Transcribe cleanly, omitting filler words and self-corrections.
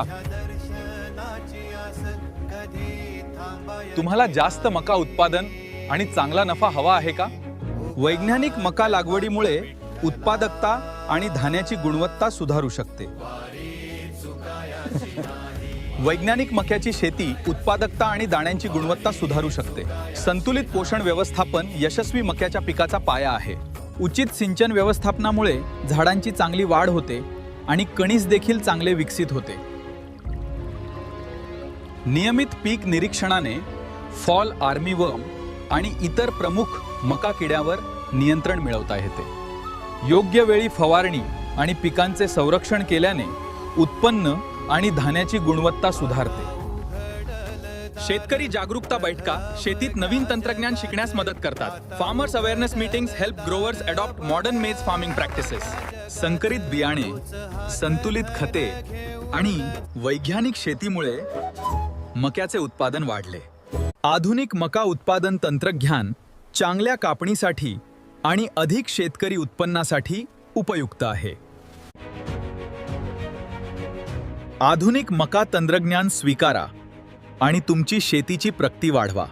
नफा. तुम्हाला जास्त मका उत्पादन आणि चांगला नफा हवा आहे का? वैज्ञानिक मका लागवडीमुळे उत्पादकता आणि धान्याची गुणवत्ता सुधारू शकते. वैज्ञानिक मक्याची शेती उत्पादकता आणि दाण्यांची गुणवत्ता सुधारू शकते. संतुलित पोषण व्यवस्थापन यशस्वी मक्याच्या पिकाचा पाया आहे. उचित सिंचन व्यवस्थापनामुळे झाडांची चांगली वाढ होते आणि कणीस देखील चांगले विकसित होते. नियमित पीक निरीक्षणाने फॉल आर्मीवर्म आणि इतर प्रमुख मका किड्यावर नियंत्रण मिळवता येते. योग्य वेळी फवारणी आणि पिकांचे संरक्षण केल्याने उत्पन्न आणि धान्याची गुणवत्ता सुधारते. शेतकरी जागरूकता बैठका शेतीत नवीन तंत्रज्ञान शिकण्यास मदत करतात. Farmers awareness meetings help growers adopt modern मेज फार्मिंग प्रॅक्टिसेस. संकरित बियाणे, संतुलित खते आणि वैज्ञानिक शेतीमुळे मक्याचे उत्पादन वाढले. आधुनिक मका उत्पादन तंत्रज्ञान चांगल्या कापणीसाठी आणि अधिक शेतकरी उत्पन्नासाठी उपयुक्त आहे. आधुनिक मका तंत्रज्ञान स्वीकारा आणि तुमची शेतीची प्रगती वाढवा.